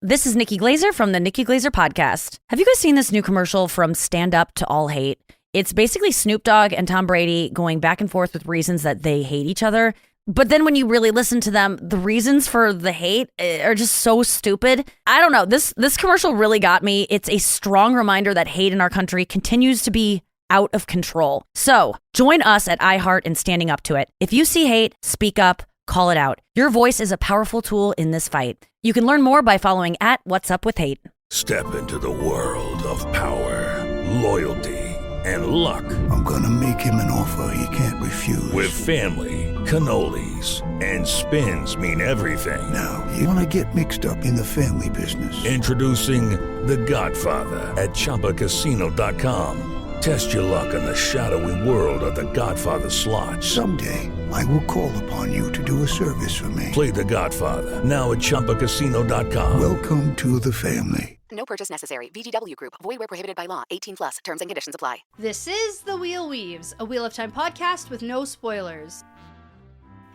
This is Nikki Glazer from the Nikki Glazer Podcast. Have you guys seen this new commercial from Stand Up to All Hate? It's basically Snoop Dogg and Tom Brady going back and forth with reasons that they hate each other. But then when you really listen to them, the reasons for the hate are just so stupid. I don't know. This commercial really got me. It's a strong reminder that hate in our country continues to be out of control. So join us at iHeart in standing up to it. If you see hate, speak up, call it out. Your voice is a powerful tool in this fight. You can learn more by following at What's Up With Hate. Step into the world of power, loyalty, and luck. I'm gonna make him an offer he can't refuse. With family, cannolis, and spins mean everything. Now, you wanna get mixed up in the family business. Introducing The Godfather at ChumbaCasino.com. Test your luck in the shadowy world of The Godfather slot. Someday, I will call upon you to do a service for me. Play The Godfather, now at ChumbaCasino.com. Welcome to the family. No purchase necessary. VGW Group. Void where prohibited by law. 18 plus. Terms and conditions apply. This is The Wheel Weaves, a Wheel of Time podcast with no spoilers.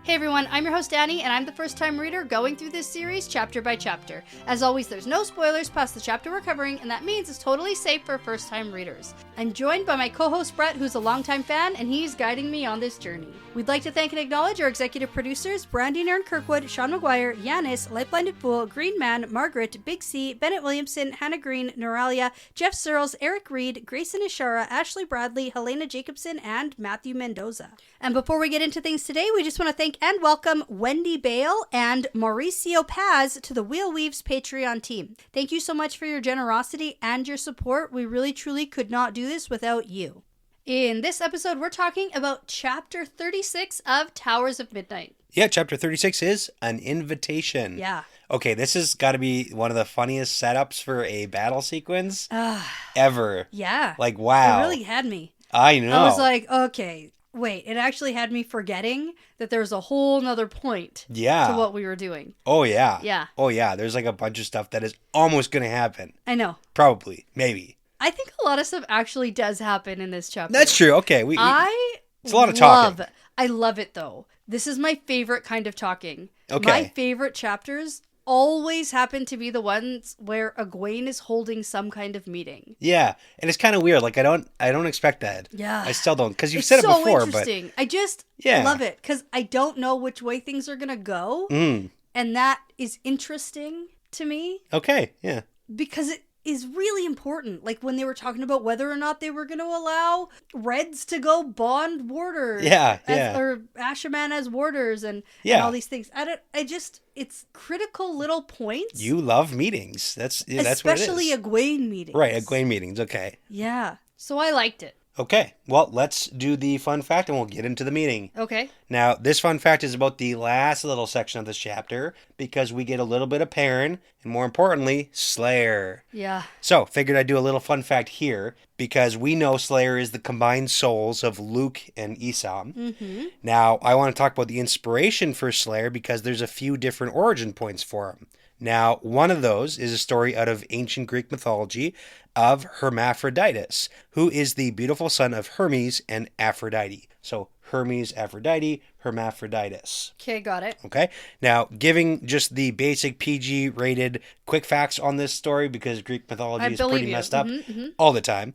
Hey everyone, I'm your host Dani, and I'm the first-time reader going through this series chapter by chapter. As always, there's no spoilers past the chapter we're covering, and that means it's totally safe for first-time readers. I'm joined by my co-host Brett, who's a longtime fan, and he's guiding me on this journey. We'd like to thank and acknowledge our executive producers, Brandy and Kirkwood, Sean McGuire, Yanis, LightBlindedFool, Green Man, Margaret, Big C, Bennett Williamson, Hannah Green, Noralia, Geof Searles, Erik Reed, Greysin Ishara, Ashlee Bradley, Helena Jacobsen, and Matthew Mendoza. And before we get into things today, we just want to thank and welcome Wendy Bale and Mauricio Paz to the Wheel Weaves Patreon team. Thank you so much for your generosity and your support. We really truly could not do this without you. In this episode, we're talking about Chapter 36 of Towers of Midnight. Yeah, Chapter 36 is An Invitation. Yeah. Okay, this has got to be one of the funniest setups for a battle sequence ever. Yeah. Like, wow. It really had me. I know. I was like, okay, wait. It actually had me forgetting that there was a whole nother point to what we were doing. Oh, yeah. Yeah. Oh, yeah. There's like a bunch of stuff that is almost going to happen. I know. Probably. Maybe. I think a lot of stuff actually does happen in this chapter. That's true. Okay. It's a lot of talking. I love it, though. This is my favorite kind of talking. Okay. My favorite chapters always happen to be the ones where Egwene is holding some kind of meeting. Yeah. And it's kind of weird. Like, I don't expect that. Yeah. I still don't. Because you've said it before. It's so interesting. I just love it. Because I don't know which way things are going to go. And that is interesting to me. Okay. Yeah. Because it is really important. Like when they were talking about whether or not they were going to allow Reds to go bond warders. Or Ashaman as warders and all these things. It's critical little points. You love meetings. That's what it is. Especially Egwene meetings. Right, Egwene meetings. Okay. Yeah. So I liked it. Okay, well, let's do the fun fact and we'll get into the meeting. Okay. Now, this fun fact is about the last little section of this chapter because we get a little bit of Perrin and, more importantly, Slayer. Yeah. So, figured I'd do a little fun fact here because we know Slayer is the combined souls of Luke and Isam. Mm-hmm. Now, I want to talk about the inspiration for Slayer because there's a few different origin points for him. Now, one of those is a story out of ancient Greek mythology of Hermaphroditus, who is the beautiful son of Hermes and Aphrodite. So, Hermes, Aphrodite, Hermaphroditus. Okay, got it. Okay. Now, giving just the basic PG-rated quick facts on this story because Greek mythology is pretty messed up all the time.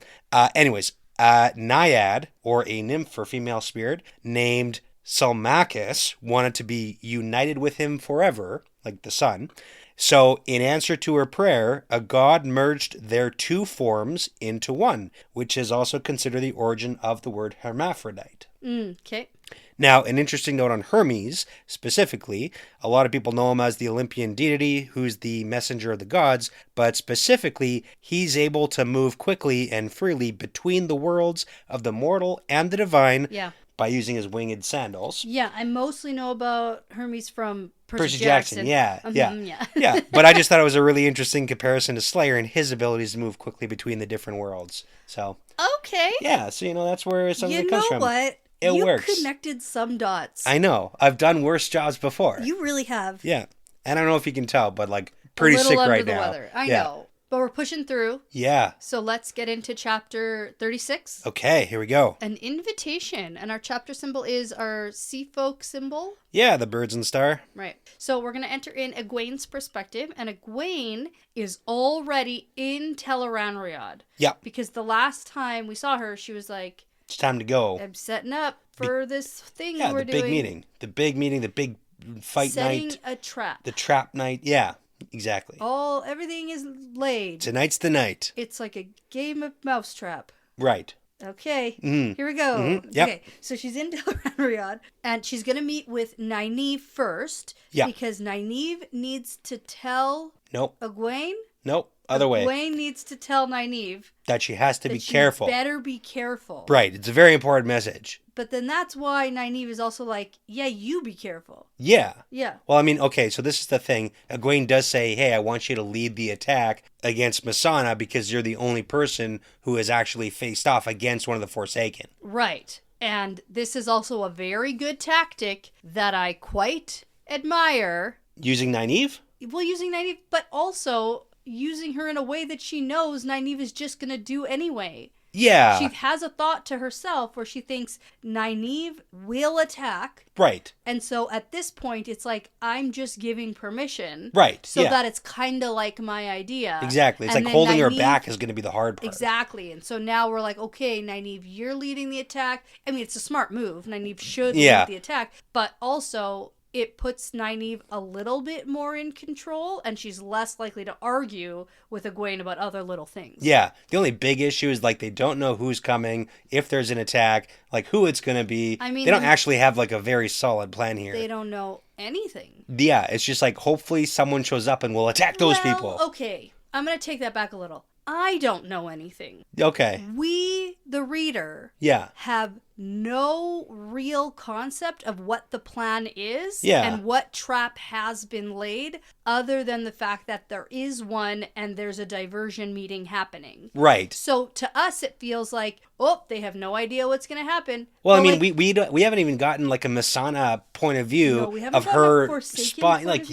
Anyways, Naiad, or a nymph or female spirit, named Salmachus, wanted to be united with him forever, like the sun. So, in answer to her prayer, a god merged their two forms into one, which is also considered the origin of the word hermaphrodite. Okay. Now, an interesting note on Hermes, specifically, a lot of people know him as the Olympian deity who's the messenger of the gods, but specifically, he's able to move quickly and freely between the worlds of the mortal and the divine by using his winged sandals. Yeah, I mostly know about Hermes from Percy Jackson. Yeah. Yeah. But I just thought it was a really interesting comparison to Slayer and his abilities to move quickly between the different worlds. So. Okay. Yeah, so that's where something comes from. You know what? It works. You connected some dots. I know. I've done worse jobs before. You really have. Yeah. And I don't know if you can tell, but pretty sick right now. A little under the weather. I know. But we're pushing through. Yeah. So let's get into chapter 36. Okay, here we go. An invitation. And our chapter symbol is our sea folk symbol. Yeah, the birds and star. Right. So we're going to enter in Egwene's perspective. And Egwene is already in Tel'aran'rhiod. Yeah. Because the last time we saw her, she was like, it's time to go. I'm setting up for this thing we're doing. Yeah, the big meeting, the big fight setting night. Setting a trap. The trap night. Yeah, exactly. Everything is laid. Tonight's the night. It's like a game of mousetrap. Right. Okay, Here we go. Yep. Okay, so she's in Tel'aran'rhiod, and she's going to meet with Nynaeve first. Yeah. Because Nynaeve needs to tell Egwene. Nope. Other way. Egwene needs to tell Nynaeve that she has to be careful. Better be careful. Right. It's a very important message. But then that's why Nynaeve is also like, yeah, you be careful. Yeah. Yeah. Well, I mean, okay, so this is the thing. Egwene does say, hey, I want you to lead the attack against Missana because you're the only person who has actually faced off against one of the Forsaken. Right. And this is also a very good tactic that I quite admire. Using Nynaeve? Well, using Nynaeve, but also using her in a way that she knows Nynaeve is just going to do anyway. Yeah. She has a thought to herself where she thinks Nynaeve will attack. Right. And so at this point, it's like, I'm just giving permission. Right. So that it's kind of like my idea. Exactly. It's and like holding her back is going to be the hard part. Exactly. And so now we're like, okay, Nynaeve, you're leading the attack. I mean, it's a smart move. Nynaeve should lead the attack. But also, it puts Nynaeve a little bit more in control, and she's less likely to argue with Egwene about other little things. Yeah. The only big issue is, like, they don't know who's coming, if there's an attack, like, who it's going to be. I mean, they don't actually have, like, a very solid plan here. They don't know anything. Yeah. It's just like, hopefully someone shows up and will attack those people. Okay. I'm going to take that back a little. I don't know anything. Okay. We, the reader, have no real concept of what the plan is and what trap has been laid, other than the fact that there is one and there's a diversion meeting happening. Right. So to us, it feels like, they have no idea what's going to happen. Well, I mean, we haven't even gotten like a Missana point of view of her spot. Like,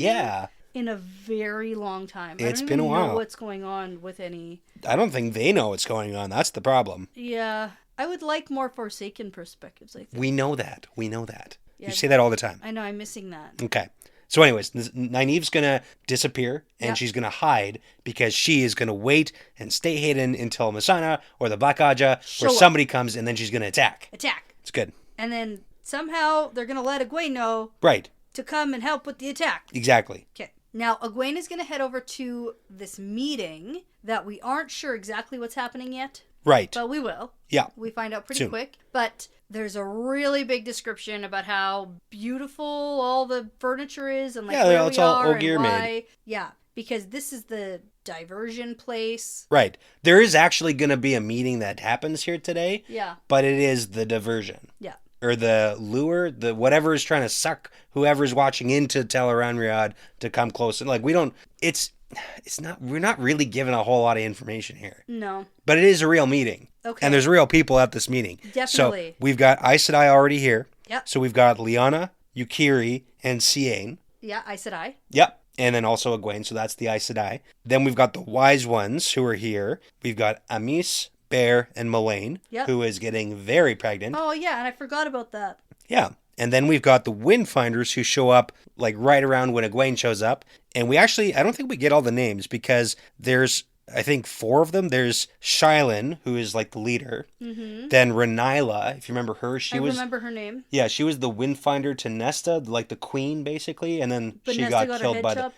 in a very long time. It's been a while. I don't know what's going on with any... I don't think they know what's going on. That's the problem. Yeah. I would like more Forsaken perspectives, I think. We know that. Yeah, you say that all the time. I know, I'm missing that. Okay. So anyways, Nynaeve's going to disappear, and she's going to hide because she is going to wait and stay hidden until Missana or the Black Aja or somebody comes, and then she's going to attack. It's good. And then somehow they're going to let Egwene know. Right. To come and help with the attack. Exactly. Okay. Now, Egwene is going to head over to this meeting that we aren't sure exactly what's happening yet. Right. But we will. Yeah. We find out pretty quick. But there's a really big description about how beautiful all the furniture is and like where it's we all are Ogier and why. made. Yeah. Because this is the diversion place. Right. There is actually going to be a meeting that happens here today. Yeah. But it is the diversion. Yeah. Or the lure, the whatever is trying to suck whoever's watching into Tel'aran'rhiod to come close. And like we're not really given a whole lot of information here. No. But it is a real meeting. Okay. And there's real people at this meeting. Definitely. So we've got Aes Sedai already here. Yep. So we've got Lyanna, Yukiri, and Siain. Yeah, Aes Sedai. Yep. And then also Egwene, so that's the Aes Sedai. Then we've got the Wise Ones who are here. We've got Amis, Bear, and Melaine, who is getting very pregnant. Oh, yeah, and I forgot about that. Yeah. And then we've got the Windfinders who show up like right around when Egwene shows up. And I don't think we get all the names because there's, I think, 4 of them. There's Shylin, who is like the leader. Mm-hmm. Then Renila, if you remember her, I remember her name. Yeah, she was the Windfinder to Nesta, like the queen, basically. And then she Nesta got killed by the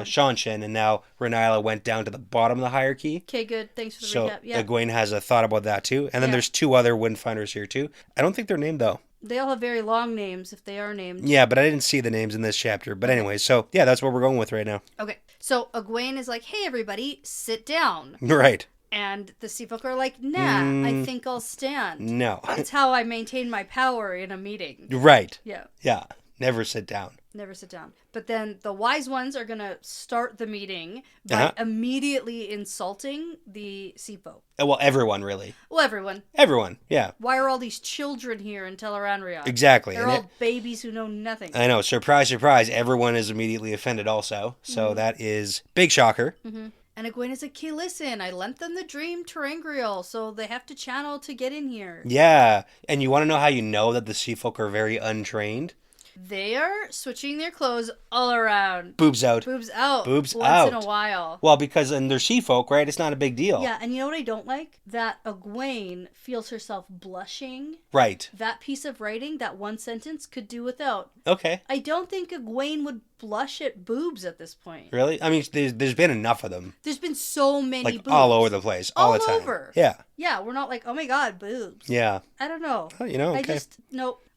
Shanshin. And now Renila went down to the bottom of the hierarchy. Okay, good. Thanks for the recap. Yeah. Egwene has a thought about that too. And then there's 2 other Windfinders here too. I don't think they're named though. They all have very long names if they are named. Yeah, but I didn't see the names in this chapter. But anyway, so yeah, that's what we're going with right now. Okay, so Egwene is like, hey, everybody, sit down. Right. And the sea folk are like, nah, I think I'll stand. No. It's how I maintain my power in a meeting. Right. Yeah. Yeah. Never sit down. Never sit down. But then the Wise Ones are going to start the meeting by immediately insulting the sea folk. Well, everyone, really. Well, everyone. Everyone, yeah. Why are all these children here in Tel'aran'rhiod? Exactly. They're all babies who know nothing. I know. Surprise, surprise. Everyone is immediately offended also. So that is big shocker. Mm-hmm. And Egwene is like, okay, listen, I lent them the dream terangrial, so they have to channel to get in here. Yeah. And you want to know how you know that the sea folk are very untrained? They are switching their clothes all around. Boobs out. Boobs out. Boobs once out. in a while. Well, because in they're sea folk, right? It's not a big deal. Yeah, and you know what I don't like? That Egwene feels herself blushing. Right. That piece of writing, that one sentence, could do without. Okay. I don't think Egwene would blush at boobs at this point. Really? I mean, there's been enough of them. There's been so many like, boobs. all over the place. All the time. All over. Yeah. Yeah, we're not like, oh my god, boobs. Yeah. I don't know. Oh, you know, okay.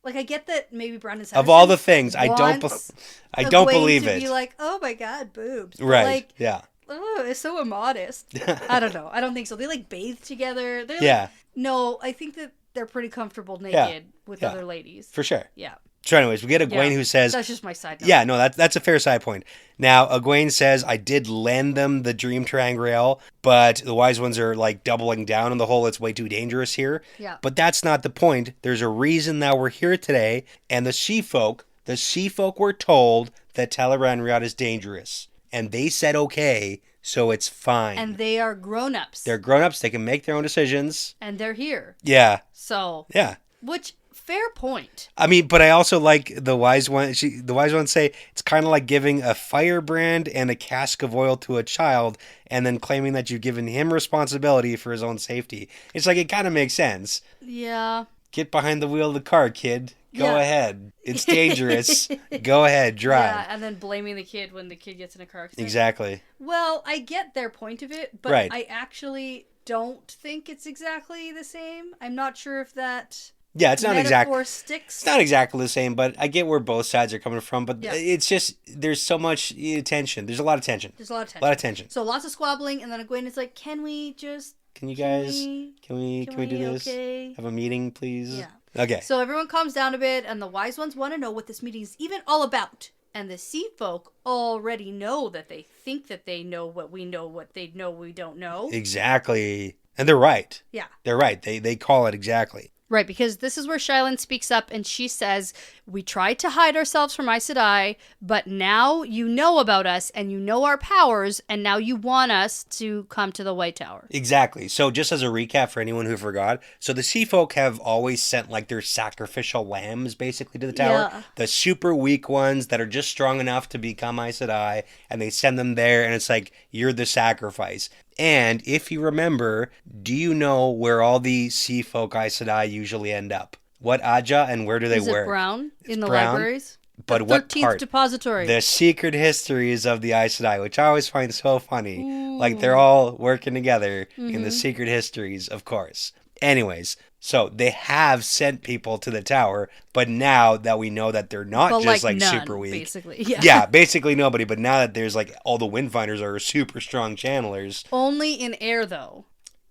Like, I get that maybe Brandon Sanderson of all the things, I don't believe to it. be like, oh my god, boobs. But right. like, yeah. Oh, it's so immodest. I don't know. I don't think so. They like bathe together. They're yeah. Like, no, I think that they're pretty comfortable naked with other ladies. For sure. Yeah. So anyways, we get Egwene who says... That's just my side note. Yeah, no, that's a fair side point. Now, Egwene says, I did lend them the dream terangrial, but the wise ones are like doubling down on the whole it's way too dangerous here. Yeah. But that's not the point. There's a reason that we're here today, and the sea folk were told that Tel'aran'rhiod is dangerous. And they said okay, so it's fine. And they are grown-ups. They're grown-ups, they can make their own decisions. And they're here. Yeah. So... Yeah. Which... Fair point. I mean, but I also like the wise one. The wise ones say it's kind of like giving a firebrand and a cask of oil to a child, and then claiming that you've given him responsibility for his own safety. It's like it kind of makes sense. Yeah. Get behind the wheel of the car, kid. Go ahead. It's dangerous. Go ahead, drive. Yeah, and then blaming the kid when the kid gets in a car accident. Exactly. Well, I get their point of it, but I actually don't think it's exactly the same. I'm not sure if that... Yeah, it's not exactly. Sticks. It's not exactly the same, but I get where both sides are coming from. But it's just there's so much tension. There's a lot of tension. There's a lot of tension. A lot of tension. So lots of squabbling, and then Egwene is like, "Can we just? Can we do this? Okay. Have a meeting, please?" Yeah. Okay. So everyone calms down a bit, and the wise ones want to know what this meeting is even all about. And the sea folk already know that they think that they know what we know we don't know. Exactly. And they're right. Yeah. They're right. They call it exactly. Right, because this is where Shylin speaks up and she says, we tried to hide ourselves from Aes Sedai, but now you know about us and you know our powers, and now you want us to come to the White Tower. Exactly. So just as a recap for anyone who forgot, so the sea folk have always sent like their sacrificial lambs basically to the tower. Yeah. The super weak ones that are just strong enough to become Aes Sedai, and they send them there and it's like, you're the sacrifice. And if you remember, do you know where all the sea folk Aes Sedai usually end up? What Aja and where do they work? Is it brown in the brown, libraries? But what 13th part? Depository. The secret histories of the Aes Sedai, which I always find so funny. Ooh. Like they're all working together in the secret histories, of course. Anyways, so they have sent people to the tower, but now that we know that they're not but just like none, super weak. Basically, yeah. Yeah, basically nobody, but now that there's like all the windfinders are super strong channelers. Only in air though.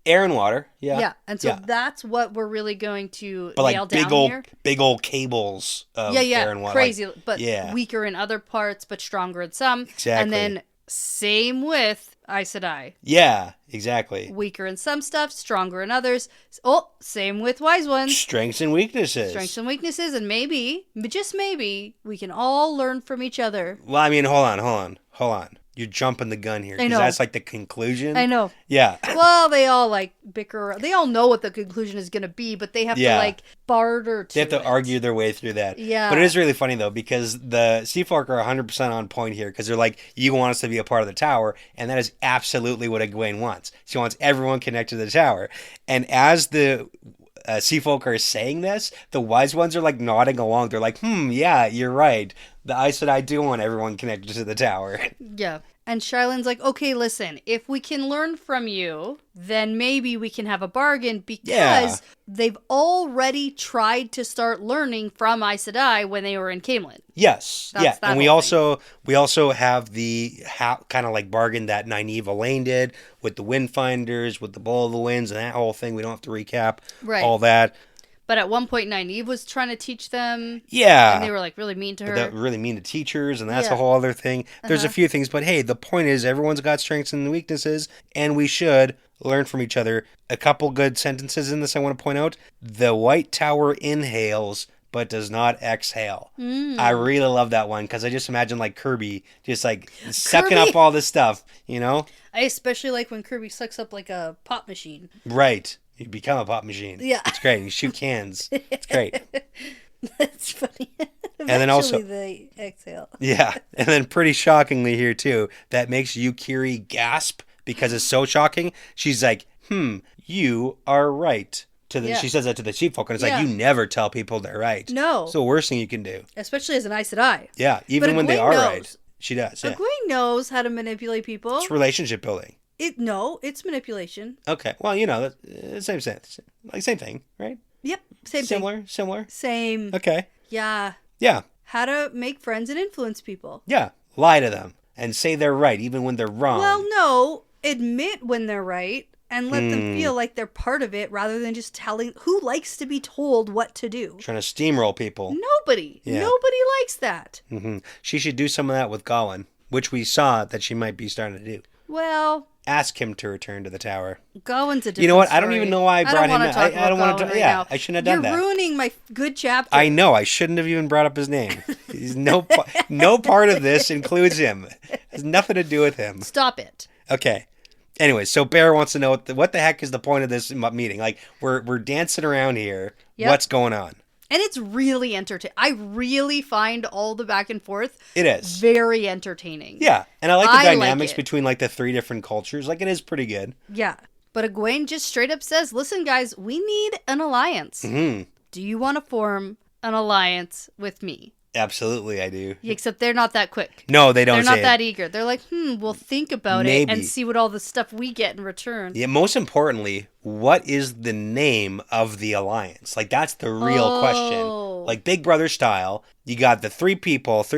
Air and water, yeah. Yeah, and so that's what we're really going to but nail like down here. Big old cables of air and water. Crazy, like, but weaker in other parts, but stronger in some. Exactly. And then same with Aes Sedai. Yeah, exactly. Weaker in some stuff, stronger in others. Oh, same with Wise Ones. Strengths and weaknesses. Strengths and weaknesses, and maybe, just maybe, we can all learn from each other. Well, I mean, hold on. You're jumping the gun here. Because that's like the conclusion. I know. Yeah. Well, they all like bicker. They all know what the conclusion is going to be, but they have to like barter to They have to argue their way through that. Yeah. But it is really funny, though, because the Sea Folk are 100% on point here. Because they're like, you want us to be a part of the tower. And that is absolutely what Egwene wants. She wants everyone connected to the tower. And as the Sea Folk are saying this, the Wise Ones are like nodding along. They're like, yeah, you're right. The Aes Sedai do want everyone connected to the tower. Yeah. And Shylin's like, okay, listen, if we can learn from you, then maybe we can have a bargain, because they've already tried to start learning from Aes Sedai when they were in Camelin. Yes. And we also have the kind of like bargain that Nynaeve Elaine did with the Windfinders, with the Bowl of the Winds, and that whole thing. We don't have to recap all that. But at one point, Nynaeve was trying to teach them. Yeah. And they were like really mean to her. They're really mean to teachers, and that's a whole other thing. There's a few things, but hey, the point is everyone's got strengths and weaknesses, and we should learn from each other. A couple good sentences in this I want to point out. The White Tower inhales, but does not exhale. I really love that one, because I just imagine like Kirby just like sucking up all this stuff, you know? I especially like when Kirby sucks up like a pop machine. Right. You become a pop machine. Yeah. It's great. You shoot cans. It's great. That's funny. And then also they exhale. Yeah. And then pretty shockingly here too, that makes Yukiri gasp because it's so shocking. She's like, you are right. She says that to the chief folk, and it's like, you never tell people they're right. No. It's the worst thing you can do. Especially as an Aes Sedai. Yeah, even when they are right. She does. Yeah. Egwene knows how to manipulate people. It's relationship building. It's manipulation. Okay. Well, you know, same sense. Like, same thing, right? Yep. Same thing. Similar? Same. Okay. Yeah. Yeah. How to make friends and influence people. Yeah. Lie to them and say they're right even when they're wrong. Well, no. Admit when they're right and let them feel like they're part of it rather than just telling. Who likes to be told what to do? Trying to steamroll people. Nobody. Yeah. Nobody likes that. Mm-hmm. She should do some of that with Gawain, which we saw that she might be starting to do. Well, ask him to return to the tower. Gawain's a different You know what? story. I don't even know why I brought him in. I don't want to talk. Yeah, now. I shouldn't have done that. You're ruining my good chapter. I know. I shouldn't have even brought up his name. He's no part of this includes him. It has nothing to do with him. Stop it. Okay. Anyway, so Bear wants to know what the heck is the point of this meeting? Like, we're dancing around here. Yep. What's going on? And it's really entertaining. I really find all the back and forth. It is very entertaining. Yeah, and I like the dynamics between like the three different cultures. Like, it is pretty good. Yeah, but Egwene just straight up says, "Listen, guys, we need an alliance. Mm-hmm. Do you want to form an alliance with me?" Absolutely, I do. Except they're not that quick. No, they don't. They're not that eager. They're like, we'll think about it and see what all the stuff we get in return. Yeah, most importantly, what is the name of the alliance? Like, that's the real question. Like, Big Brother style, you got the three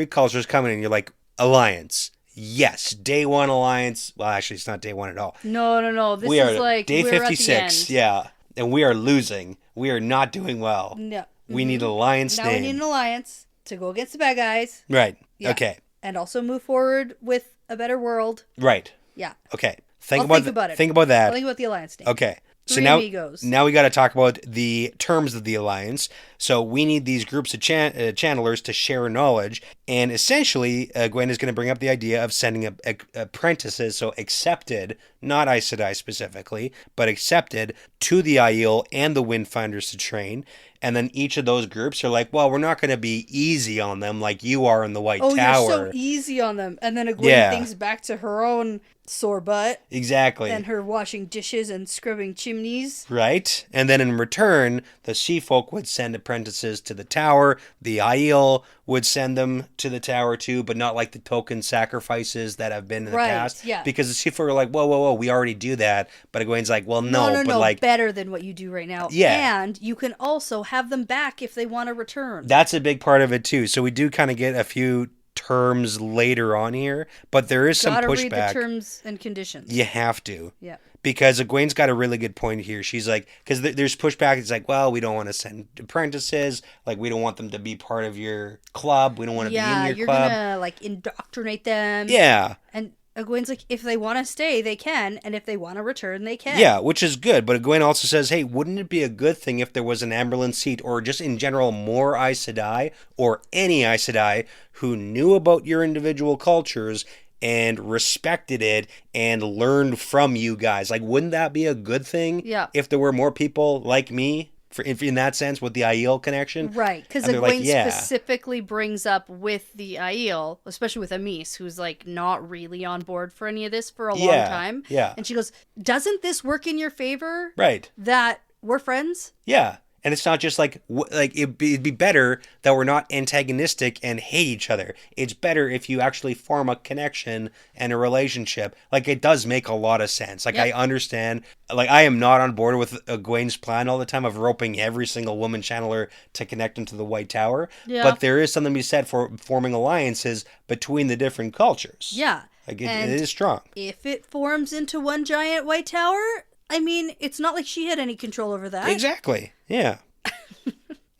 cultures coming in, you're like, alliance. Yes, day one alliance. Well, actually, it's not day one at all. No. This is like day 56. At the end. Yeah, and we are losing. We are not doing well. No. We need an alliance now name. We need an alliance to go against the bad guys. Right. Yeah. Okay. And also move forward with a better world. Right. Yeah. Okay. Think about it. Think about that. I'll think about the alliance name. Okay. So Three amigos. Now we got to talk about the terms of the alliance. So we need these groups of channelers to share knowledge. And essentially, Gwen is going to bring up the idea of sending apprentices, so accepted, not Aes Sedai specifically, but accepted to the Aiel and the Windfinders to train. And then each of those groups are like, well, we're not going to be easy on them like you are in the White Tower. Oh, you're so easy on them. And then Egwene thinks back to her own sore butt. Exactly. And her washing dishes and scrubbing chimneys. Right. And then in return, the Sea Folk would send apprentices to the tower. The Aiel would send them to the tower too, but not like the token sacrifices that have been in the past. Yeah. Because the Sea Folk are like, whoa, we already do that. But Egwene's like, well, no, but like better than what you do right now. Yeah. And you can also have them back if they want to return. That's a big part of it too. So we do kind of get a few terms later on here, but there is some pushback. Gotta read the terms and conditions. You have to. Yeah. Because Egwene's got a really good point here. She's like, because there's pushback. It's like, well, we don't want to send apprentices. Like, we don't want them to be part of your club. We don't want to be in your club. Yeah, you're going to, like, indoctrinate them. Yeah. And Egwene's like, if they want to stay, they can. And if they want to return, they can. Yeah, which is good. But Egwene also says, hey, wouldn't it be a good thing if there was an Amberlin seat or just in general more Aes Sedai or any Aes Sedai who knew about your individual cultures and respected it and learned from you guys? Like, wouldn't that be a good thing? Yeah. If there were more people like me, in that sense, with the Aiel connection? Right, because Egwene specifically brings up with the Aiel, especially with Amis, who's like not really on board for any of this for a long time. Yeah. And she goes, doesn't this work in your favor? Right. That we're friends? Yeah. And it's not just like it'd be better that we're not antagonistic and hate each other. It's better if you actually form a connection and a relationship. Like, it does make a lot of sense. Like, I understand. Like, I am not on board with Egwene's plan all the time of roping every single woman channeler to connect them to the White Tower. Yeah. But there is something to be said for forming alliances between the different cultures. Yeah. Like, it is strong. If it forms into one giant White Tower, I mean, it's not like she had any control over that. Exactly. Yeah.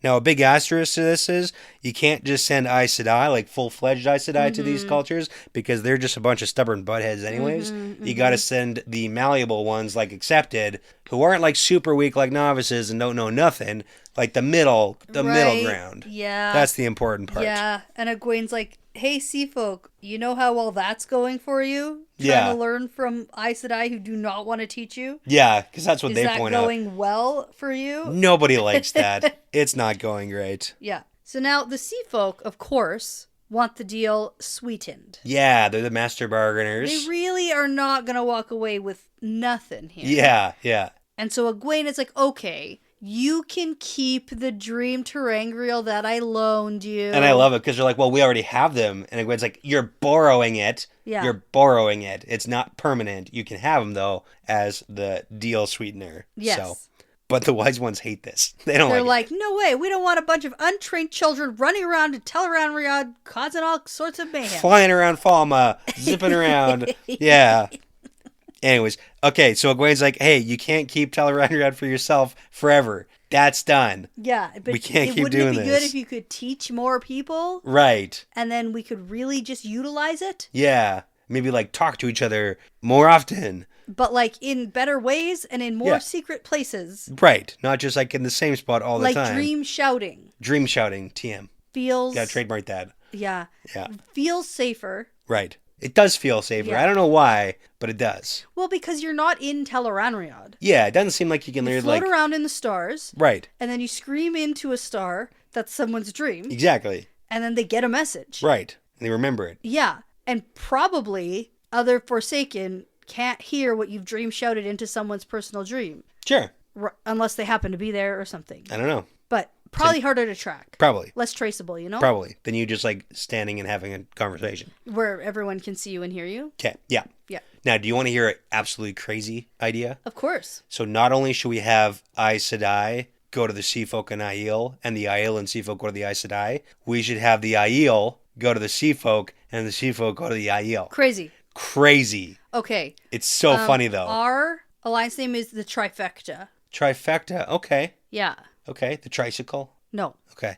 Now, a big asterisk to this is you can't just send Aes Sedai, like full-fledged Aes Sedai, to these cultures because they're just a bunch of stubborn buttheads anyways. You got to send the malleable ones, like accepted, who aren't like super weak like novices and don't know nothing, like the middle ground. Yeah. That's the important part. Yeah. And Egwene's like, hey, sea folk, you know how all that's going for you? Trying to learn from Aes Sedai who do not want to teach you? Yeah, because that's what they point out. Is that going well for you? Nobody likes that. It's not going great. Yeah. So now the sea folk, of course, want the deal sweetened. Yeah, they're the master bargainers. They really are not going to walk away with nothing here. Yeah, yeah. And so Egwene is like, okay, you can keep the dream terangrial that I loaned you. And I love it because they're like, well, we already have them. And Egwene's like, you're borrowing it. Yeah. You're borrowing it. It's not permanent. You can have them, though, as the deal sweetener. Yes. So. But the wise ones hate this. They're like, no way. We don't want a bunch of untrained children running around in Tel'aran'rhiod causing all sorts of mayhem. Flying around Falma, zipping around. Yeah. Anyways, okay, so Egwene's like, hey, you can't keep Tel'aran'rhiod for yourself forever. That's done. Yeah, but we can't keep doing this. Wouldn't it be good if you could teach more people? Right. And then we could really just utilize it? Yeah. Maybe, like, talk to each other more often. But, like, in better ways and in more secret places. Right. Not just, like, in the same spot all the time. Like dream shouting. Dream shouting, TM. Feels... Gotta trademark that. Yeah. Yeah. Feels safer. Right. It does feel safer. Yeah. I don't know why, but it does. Well, because you're not in Tel'aran'rhiod. Yeah, it doesn't seem like you can... float around in the stars. Right. And then you scream into a star that's someone's dream. Exactly. And then they get a message. Right. And they remember it. Yeah. And probably other Forsaken can't hear what you've dream shouted into someone's personal dream. Sure. Unless they happen to be there or something. I don't know. But probably harder to track. Probably. Less traceable, you know? Probably. Than you just like standing and having a conversation. Where everyone can see you and hear you? Okay. Yeah. Yeah. Now, do you want to hear an absolutely crazy idea? Of course. So not only should we have Aes Sedai go to the Sea Folk and Aiel, and the Aiel and Sea Folk go to the Aes Sedai, we should have the Aiel go to the Sea Folk, and the Sea Folk go to the Aiel. Crazy. Okay. It's so funny, though. Our alliance name is the Trifecta. Trifecta. Okay. Yeah. Okay. The tricycle? No. Okay.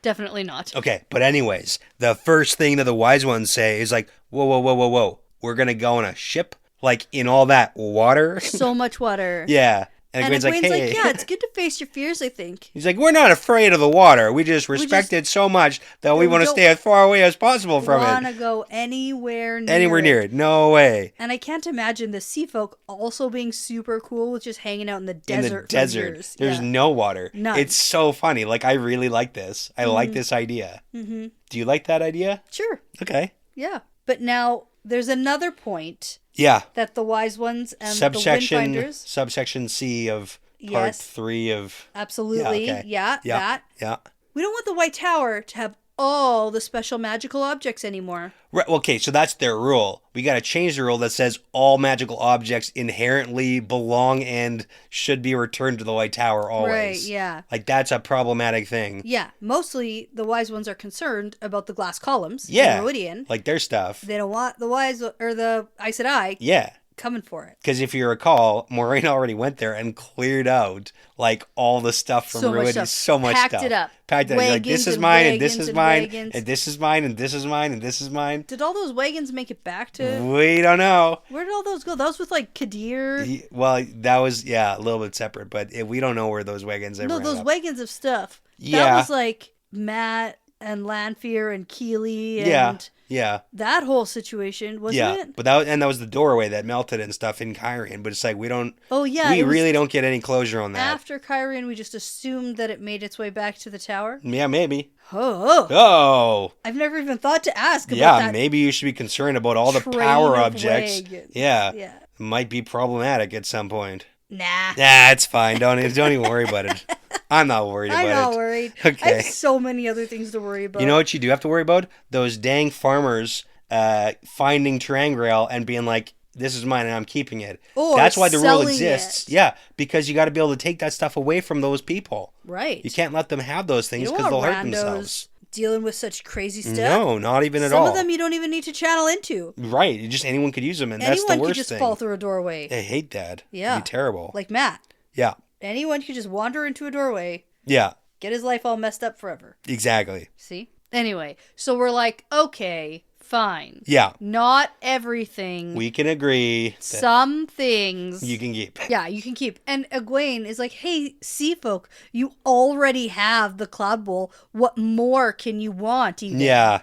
Definitely not. Okay. But anyways, the first thing that the wise ones say is like, whoa, whoa, whoa, whoa, whoa. We're going to go on a ship? Like in all that water? So much water. Yeah. And Egwene's like, hey. yeah, it's good to face your fears, I think. He's like, we're not afraid of the water. We just respect it so much that we want to stay as far away as possible from it. Want to go anywhere near it. No way. And I can't imagine the sea folk also being super cool with just hanging out in the desert. There's no water. None. It's so funny. Like, I really like this. I like this idea. Mm-hmm. Do you like that idea? Sure. Okay. Yeah. But now there's another point. Yeah. That the wise ones and the Windfinders. Subsection C of part 3 of... Absolutely. Yeah, okay. That. Yeah. We don't want the White Tower to have all the special magical objects anymore. Right. Okay, so that's their rule. We got to change the rule that says all magical objects inherently belong and should be returned to the White Tower always. Right, yeah. Like, that's a problematic thing. Yeah. Mostly, the wise ones are concerned about the glass columns in Meridian. Like their stuff. They don't want the the Aes Sedai coming for it. Because if you recall, Moiraine already went there and cleared out like all the stuff from Meridian. So much stuff. Packed it up. Like, this is mine, and this is mine, and this is mine, and this is mine, and this is mine. Did all those wagons make it back to... We don't know. Where did all those go? That was with like Kadir. Well, that was, a little bit separate, but we don't know where those wagons ever ended up. Wagons of stuff. Yeah. That was like Matt and Lanfear and Keeley and... Yeah. That whole situation, wasn't it? But that was the doorway that melted and stuff in Kyrian. But it's like, we don't... Oh, yeah. We really don't get any closure on that. After Kyrian, we just assumed that it made its way back to the tower? Yeah, maybe. Oh. I've never even thought to ask about that. Yeah, maybe you should be concerned about all the power objects. Yeah. It might be problematic at some point. Nah, it's fine. Don't even worry about it. I'm not worried about it. I'm not worried. Okay. I have so many other things to worry about. You know what you do have to worry about? Those dang farmers finding Terangrial and being like, this is mine and I'm keeping it. Or that's why the rule exists. It. Yeah, because you got to be able to take that stuff away from those people. Right. You can't let them have those things because they'll hurt themselves. Dealing with such crazy stuff. No, not even at all. Some of them you don't even need to channel into. Right. Just anyone could use them, and anyone that's the worst thing. Anyone could just fall through a doorway. I hate that. Yeah. It'd be terrible. Like Matt. Yeah. Anyone could just wander into a doorway. Yeah. Get his life all messed up forever. Exactly. See? Anyway, so we're like, okay, fine. Yeah. Not everything. We can agree. Some things. You can keep. Yeah, you can keep. And Egwene is like, hey, sea folk, you already have the Cloud Bowl. What more can you want? Even? Yeah.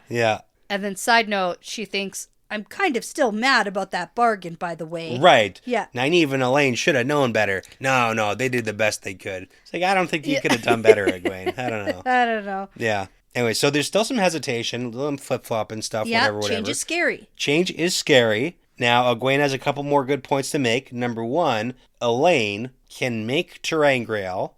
And then side note, she thinks, I'm kind of still mad about that bargain, by the way. Right. Yeah. Nynaeve and Elaine should have known better. No, they did the best they could. It's like, I don't think you could have done better, Egwene. I don't know. I don't know. Yeah. Anyway, so there's still some hesitation, a little flip-flop and stuff, whatever. Change is scary. Change is scary. Now, Egwene has a couple more good points to make. Number one, Elaine can make Terangreal,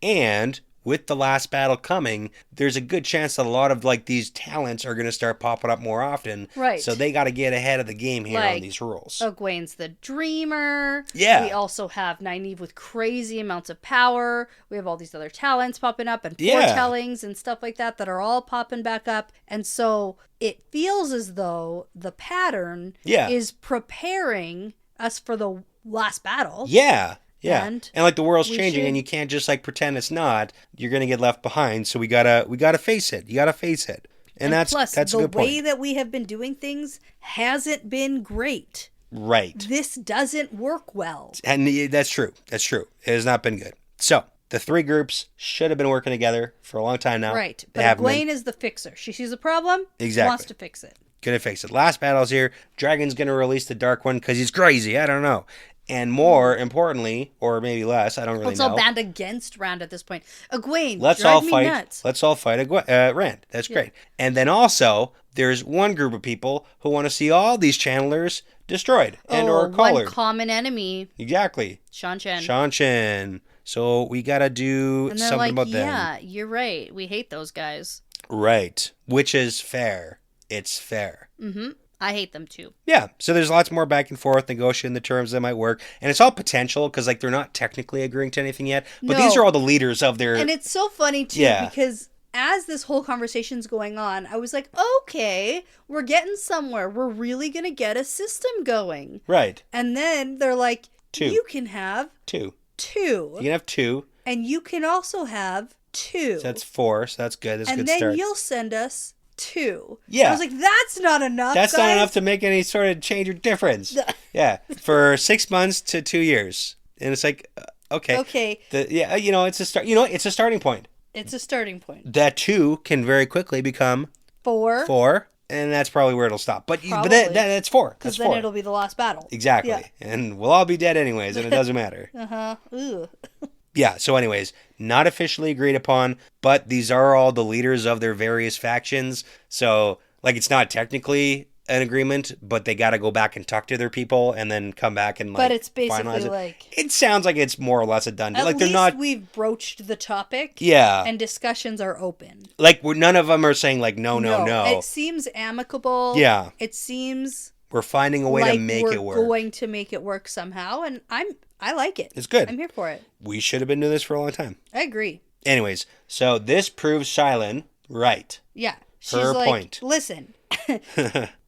and with the last battle coming, there's a good chance that a lot of like these talents are going to start popping up more often. Right. So they got to get ahead of the game here on these rules. Egwene's the dreamer. Yeah. We also have Nynaeve with crazy amounts of power. We have all these other talents popping up and foretellings and stuff like that are all popping back up. And so it feels as though the pattern is preparing us for the last battle. Yeah. Yeah, and like the world's changing, and you can't just like pretend it's not. You're gonna get left behind, so we gotta face it. You gotta face it, and that's a good point. The way that we have been doing things hasn't been great. Right. This doesn't work well, and that's true. That's true. It has not been good. So the three groups should have been working together for a long time now. Right, but Egwene is the fixer. She sees a problem, wants to fix it. Gonna fix it. Last battle's here. Dragon's gonna release the Dark One because he's crazy. I don't know. And more importantly, or maybe less, I don't really know. Let's all band against Rand at this point. Egwene, let's all fight Rand. That's great. And then also, there's one group of people who want to see all these channelers destroyed and or collared. One common enemy. Exactly. Seanchan. So we gotta do something about them. Yeah, you're right. We hate those guys. Right. Which is fair. It's fair. Mm-hmm. I hate them too. Yeah, so there's lots more back and forth, negotiating the terms that might work. And it's all potential because like they're not technically agreeing to anything yet. But these are all the leaders of their... And it's so funny too because as this whole conversation's going on, I was like, okay, we're getting somewhere. We're really going to get a system going. Right. And then they're like, 2. You can have... 2. You can have 2. And you can also have 2. So that's 4, so that's good. That's a good start. start. And then you'll send us 2. Yeah. I was like, that's not enough. That's not enough to make any sort of change or difference. Yeah. For 6 months to 2 years. And it's like, okay. Okay. It's a start. It's a starting point. It's a starting point. That 2 can very quickly become 4. And that's probably where it'll stop. But that's 4. Because then it'll be the last battle. Exactly. Yeah. And we'll all be dead anyways, and it doesn't matter. Ooh. Yeah, so anyways, not officially agreed upon, but these are all the leaders of their various factions. So, like, it's not technically an agreement, but they got to go back and talk to their people and then come back and, like, but it's basically finalize it. like... It sounds like it's more or less a done deal. At least we've broached the topic. Yeah. And discussions are open. Like, none of them are saying, like, no. It seems amicable. Yeah. It seems... We're finding a way to make it work. We're going to make it work somehow, and I like it. It's good. I'm here for it. We should have been doing this for a long time. I agree. Anyways, so this proves Shylin right. Yeah. She's her like, point. Listen,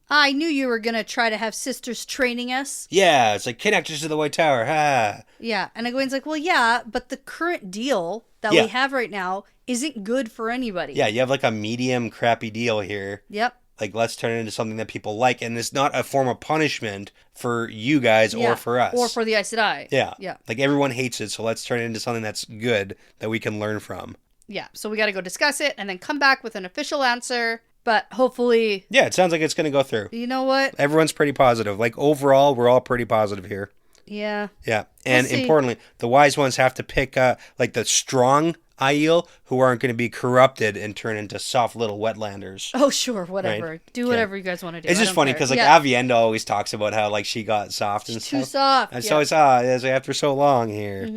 I knew you were going to try to have sisters training us. Yeah, it's like, connect us to the White Tower. Ha. Yeah, and Egwene's like, well, yeah, but the current deal that we have right now isn't good for anybody. Yeah, you have like a medium crappy deal here. Yep. Like, let's turn it into something that people like, and it's not a form of punishment for you guys or for us. Or for the Aes Sedai. Yeah. Yeah. Like, everyone hates it, so let's turn it into something that's good that we can learn from. Yeah, so we got to go discuss it and then come back with an official answer, but hopefully... Yeah, it sounds like it's going to go through. You know what? Everyone's pretty positive. Like, overall, we're all pretty positive here. Yeah. Yeah, and importantly, the wise ones have to pick, like, the strong Aiel who aren't going to be corrupted and turn into soft little wetlanders. Oh, sure, whatever. Right? Do whatever you guys want to do. It's just funny because, like, Avienda always talks about how, like, she got soft and stuff. Too soft. And so it's after so long here,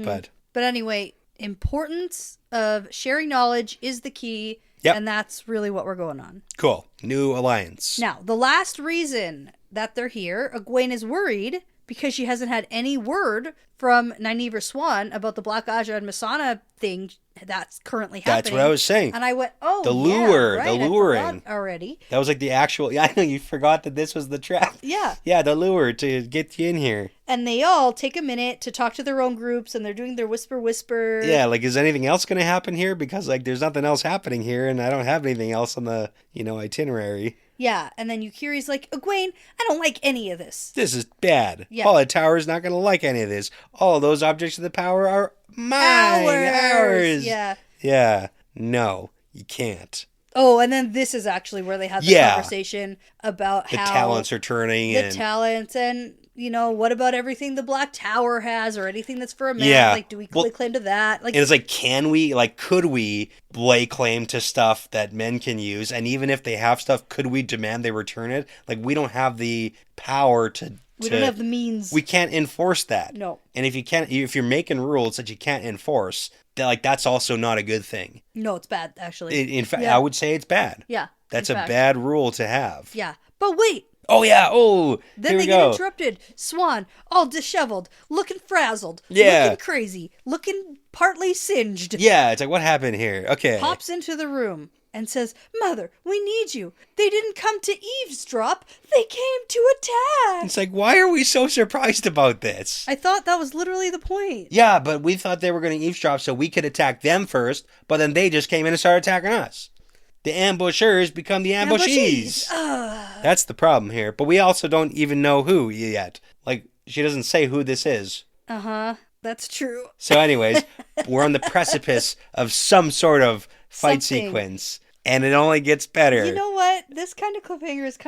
But anyway, importance of sharing knowledge is the key. Yep. And that's really what we're going on. Cool. New alliance. Now, the last reason that they're here, Egwene is worried because she hasn't had any word from Nynaeve or Swan about the Black Aja and Masana thing that's currently happening. That's what I was saying. And I went, oh, the lure, right, the luring. Already. That was like the actual, I know you forgot that this was the trap. Yeah. Yeah, the lure to get you in here. And they all take a minute to talk to their own groups, and they're doing their whisper. Yeah, like, is anything else going to happen here? Because, like, there's nothing else happening here, and I don't have anything else on the, itinerary. Yeah, and then Yukiri's like, Egwene, I don't like any of this. This is bad. Yeah. Paula Tower's not going to like any of this. All of those objects of the power are mine. Ours. Yeah. Yeah. No, you can't. Oh, and then this is actually where they had the conversation about the how talents are turning. The talents and, what about everything the Black Tower has or anything that's for a man? Yeah. Like, do we lay claim to that? Like, and it's like, could we lay claim to stuff that men can use? And even if they have stuff, could we demand they return it? Like, we don't have the power to... We don't have the means. We can't enforce that. No. And if you're making rules that you can't enforce, that's also not a good thing. No, it's bad, actually. In fact, I would say it's bad. Yeah. That's a bad rule to have. Yeah. But wait. Oh, yeah. Oh, then they get interrupted. Swan, all disheveled, looking frazzled, looking crazy, looking partly singed. Yeah, it's like, what happened here? Okay. Pops into the room and says, Mother, we need you. They didn't come to eavesdrop. They came to attack. It's like, why are we so surprised about this? I thought that was literally the point. Yeah, but we thought they were going to eavesdrop so we could attack them first, but then they just came in and started attacking us. The ambushers become the ambushees. That's the problem here. But we also don't even know who yet. Like, she doesn't say who this is. Uh-huh. That's true. So anyways, we're on the precipice of some sort of fight sequence. And it only gets better. You know what? This kind of cliffhanger is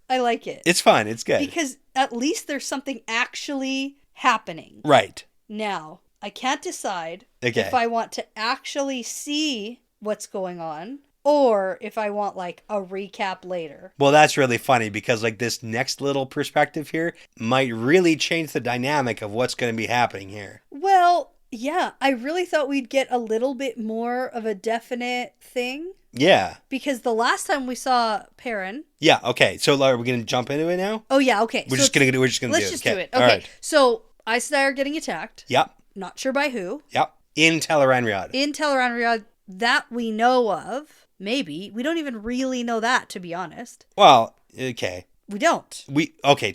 I like it. It's fun. It's good. Because at least there's something actually happening. Right. Now, I can't decide if I want to actually see what's going on or if I want like a recap later. Well, that's really funny because like this next little perspective here might really change the dynamic of what's going to be happening here. Well, yeah, I really thought we'd get a little bit more of a definite thing. Yeah. Because the last time we saw Perrin. Yeah, okay. So are we going to jump into it now? Oh, yeah, okay. We're just going to do it. Let's just do it. Okay. All right. So Aes Sedai are getting attacked. Yep. Not sure by who. Yep. In Tel'aran'rhiod. In Tel'aran'rhiod, that we know of. Maybe. We don't even really know that, to be honest. Well, okay. We don't.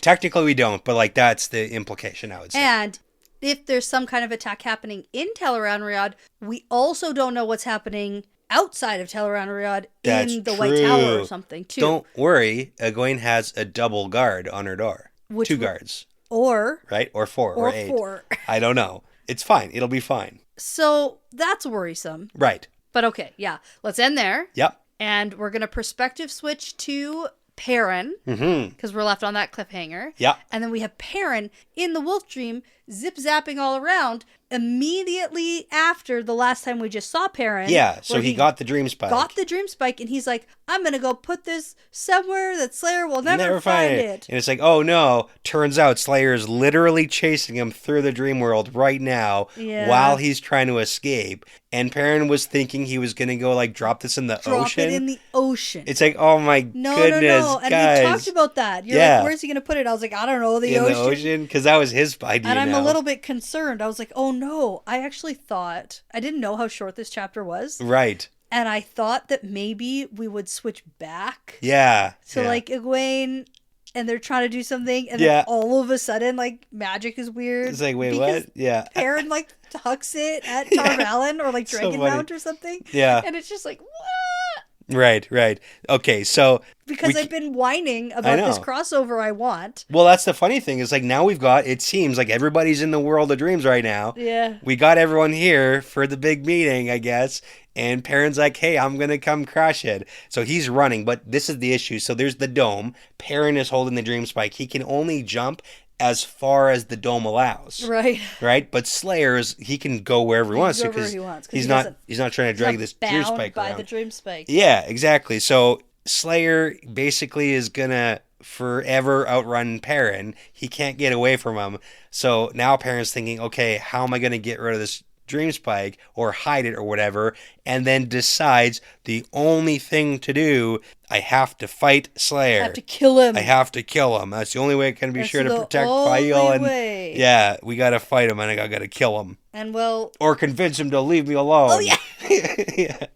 Technically we don't, but like that's the implication, I would say. And if there's some kind of attack happening in Tel'aran'rhiod, we also don't know what's happening outside of Tel'aran'rhiod in the White Tower or something, too. Don't worry, Egwene has a double guard on her door. 2 guards. Right? Or 4. Or 8. 4. I don't know. It's fine. It'll be fine. So that's worrisome. Right. But okay, yeah. Let's end there. Yep. And we're going to perspective switch to Perrin. Because we're left on that cliffhanger. Yep. And then we have Perrin in the wolf dream, zip-zapping all around, immediately after the last time we just saw Perrin. Yeah, so he got the dream spike. And he's like, I'm going to go put this somewhere that Slayer will never find it. And it's like, oh no, turns out Slayer is literally chasing him through the dream world right now while he's trying to escape. And Perrin was thinking he was going to go like drop this in the ocean. Drop it in the ocean. It's like, oh my goodness, No. And guys. we talked about that. You're like, where's he going to put it? I was like, I don't know, the ocean. Because that was his idea. And I'm a little bit concerned. I was like, oh no, I actually thought, I didn't know how short this chapter was. Right. And I thought that maybe we would switch back. Yeah. So like Egwene, and they're trying to do something, and then all of a sudden, like, magic is weird. It's like, wait, what? Yeah. Perrin, like, hucks it at Tarvalon or, like, Dragonmount or something. Yeah. And it's just like, what? Right. Okay, so... Because I've been whining about this crossover I want. Well, that's the funny thing is, like, now we've got... It seems like everybody's in the world of dreams right now. Yeah. We got everyone here for the big meeting, I guess. And Perrin's like, hey, I'm going to come crush it. So he's running, but this is the issue. So there's the dome. Perrin is holding the dream spike. He can only jump as far as the dome allows. Right? But Slayer's, he can go wherever he wants to because he's not trying to drag this dream spike around. By the dream spike. Yeah, exactly. So Slayer basically is going to forever outrun Perrin. He can't get away from him. So now Perrin's thinking, okay, how am I going to get rid of this dream spike or hide it or whatever, and then decides the only thing to do, I have to fight Slayer. I have to kill him. That's the only way I can be sure to protect Fael. And yeah, we gotta fight him, and I gotta kill him. And or convince him to leave me alone. Oh yeah. Yeah.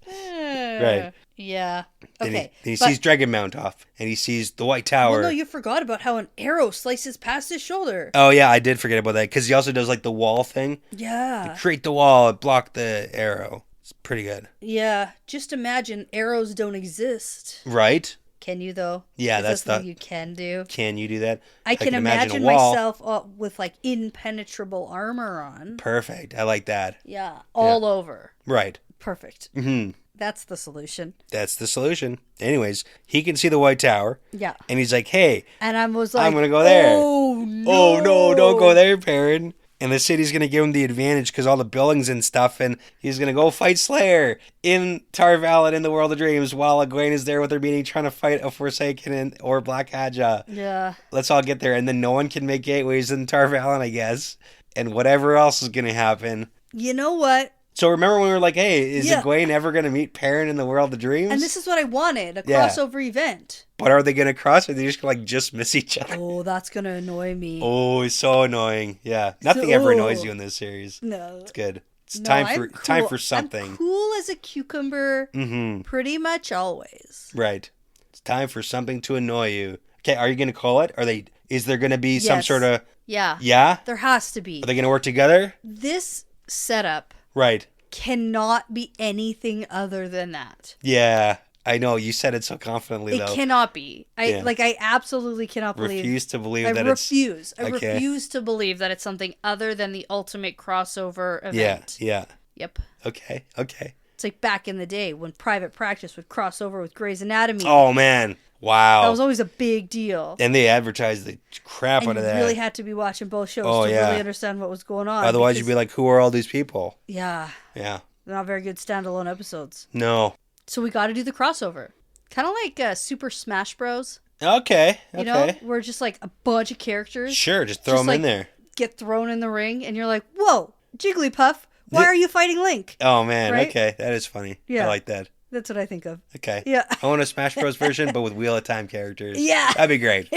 Right. Yeah. Okay. He sees Dragonmount off, and he sees the White Tower. Well, no, you forgot about how an arrow slices past his shoulder. Oh, yeah, I did forget about that, because he also does, like, the wall thing. Yeah. You create the wall, block the arrow. It's pretty good. Yeah. Just imagine arrows don't exist. Right? Can you, though? Yeah, that's something you can do. Can you do that? I can imagine myself with, like, impenetrable armor on. Perfect. I like that. Yeah. All over. Right. Perfect. Mm-hmm. That's the solution. That's the solution. Anyways, he can see the White Tower. Yeah. And he's like, hey. And I was like, I'm going to go there. Oh, no. Oh, no, don't go there, Perrin. And the city's going to give him the advantage because all the buildings and stuff. And he's going to go fight Slayer in Tar Valon in the World of Dreams while Egwene is there with her meeting trying to fight a Forsaken or Black Hadja. Yeah. Let's all get there. And then no one can make gateways in Tar Valon, I guess. And whatever else is going to happen. You know what? So remember when we were like, hey, is Egwene ever going to meet Perrin in the World of Dreams? And this is what I wanted, a crossover event. But are they going to cross or are they just going to just miss each other? Oh, that's going to annoy me. Oh, it's so annoying. Yeah. Nothing ever annoys you in this series. No. It's good. It's time for something. I'm cool as a cucumber pretty much always. Right. It's time for something to annoy you. Okay, are you going to call it? Is there going to be some sort of... Yeah. Yeah? There has to be. Are they going to work together? This setup... Right. Cannot be anything other than that. Yeah, I know. You said it so confidently, though. It cannot be. I absolutely cannot believe. Refuse to believe that it's... I refuse to believe that it's something other than the ultimate crossover event. Yeah. Yep. Okay. It's like back in the day when Private Practice would cross over with Grey's Anatomy. Oh, man. Wow. That was always a big deal. And they advertised the crap out of that. You really had to be watching both shows to really understand what was going on. Otherwise, you'd be like, who are all these people? Yeah. Yeah. They're not very good standalone episodes. No. So we got to do the crossover. Kind of like Super Smash Bros. Okay. You know, we're just like a bunch of characters. Sure, just throw them in there. Get thrown in the ring, and you're like, whoa, Jigglypuff, why are you fighting Link? Oh, man. Right? Okay. That is funny. Yeah. I like that. That's what I think of. Okay. Yeah. I want a Smash Bros. Version, but with Wheel of Time characters. Yeah. That'd be great.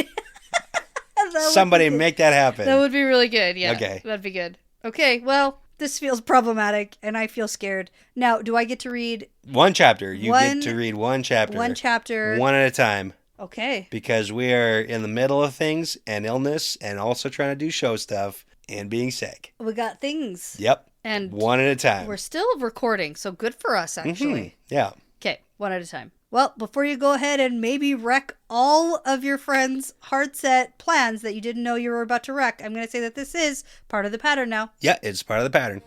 Somebody make that happen. That would be really good. Yeah. Okay. That'd be good. Okay. Well, this feels problematic, and I feel scared. Now, do I get to read... One chapter. You get to read one chapter. One chapter. One at a time. Okay. Because we are in the middle of things and illness and also trying to do show stuff and being sick. We got things. Yep. And one at a time. We're still recording, so good for us, actually. Yeah. Okay, one at a time. Well, before you go ahead and maybe wreck all of your friends' hard-set plans that you didn't know you were about to wreck, I'm going to say that this is part of the pattern now. Yeah, it's part of the pattern.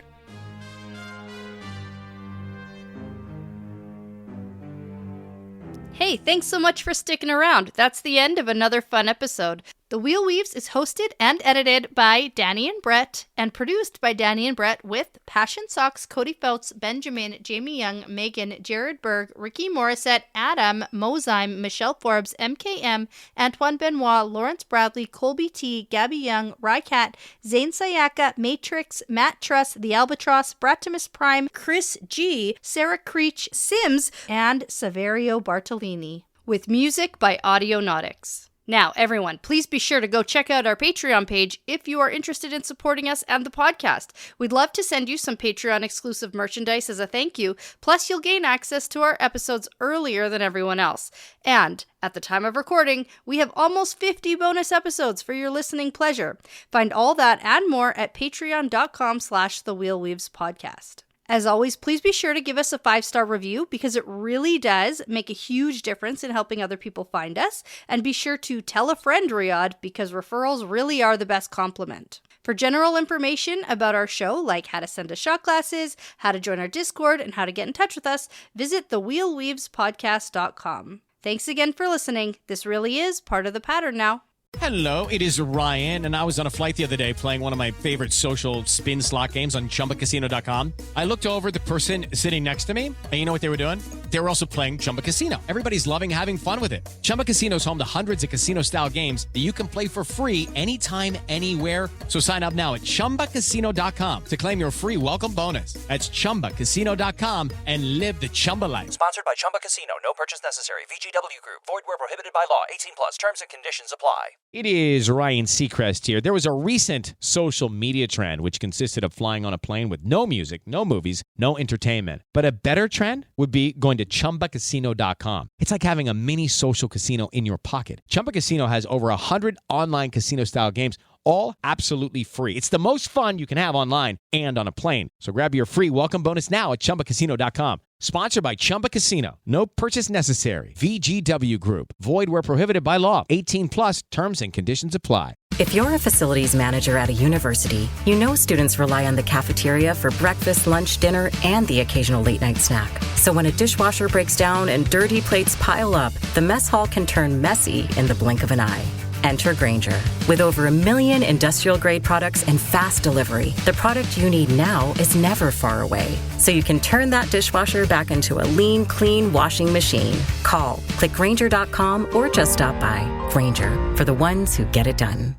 Hey, thanks so much for sticking around. That's the end of another fun episode. The Wheel Weaves is hosted and edited by Dani and Brett and produced by Dani and Brett with Passion Socks, Cody Feltz, Benjamin, Jamie Young, Megan, Jared Berg, Ricky Morissette, Adam, Mozyme, Michelle Forbes, MKM, Antoine Benoit, Lawrence Bradley, Colby T, Gabby Young, Rycat, Zane Sayaka, Matrix, Matt Truss, The Albatross, Bratimus Prime, Chris G, Sarah Creech, Sims, and Saverio Bartolini. With music by Audionautics. Now, everyone, please be sure to go check out our Patreon page if you are interested in supporting us and the podcast. We'd love to send you some Patreon-exclusive merchandise as a thank you, plus you'll gain access to our episodes earlier than everyone else. And, at the time of recording, we have almost 50 bonus episodes for your listening pleasure. Find all that and more at patreon.com/thewheelweavespodcast. As always, please be sure to give us a 5-star review because it really does make a huge difference in helping other people find us. And be sure to tell a friend, Riyadh, because referrals really are the best compliment. For general information about our show, like how to send us shot glasses, how to join our Discord, and how to get in touch with us, visit thewheelweavespodcast.com. Thanks again for listening. This really is part of the pattern now. Hello, it is Ryan, and I was on a flight the other day playing one of my favorite social spin slot games on ChumbaCasino.com. I looked over at the person sitting next to me, and you know what they were doing? They were also playing Chumba Casino. Everybody's loving having fun with it. Chumba Casino is home to hundreds of casino-style games that you can play for free anytime, anywhere. So sign up now at ChumbaCasino.com to claim your free welcome bonus. That's ChumbaCasino.com and live the Chumba life. Sponsored by Chumba Casino. No purchase necessary. VGW Group. Void where prohibited by law. 18+. Terms and conditions apply. It is Ryan Seacrest here. There was a recent social media trend which consisted of flying on a plane with no music, no movies, no entertainment. But a better trend would be going to ChumbaCasino.com. It's like having a mini social casino in your pocket. Chumba Casino has over 100 online casino-style games, all absolutely free. It's the most fun you can have online and on a plane. So grab your free welcome bonus now at ChumbaCasino.com. Sponsored by Chumba Casino. No purchase necessary. VGW Group. Void where prohibited by law. 18 plus terms and conditions apply. If you're a facilities manager at a university, you know students rely on the cafeteria for breakfast, lunch, dinner, and the occasional late night snack. So when a dishwasher breaks down and dirty plates pile up, the mess hall can turn messy in the blink of an eye. Enter Grainger. With over 1 million industrial-grade products and fast delivery, the product you need now is never far away. So you can turn that dishwasher back into a lean, clean washing machine. Call, click Grainger.com, or just stop by. Grainger, for the ones who get it done.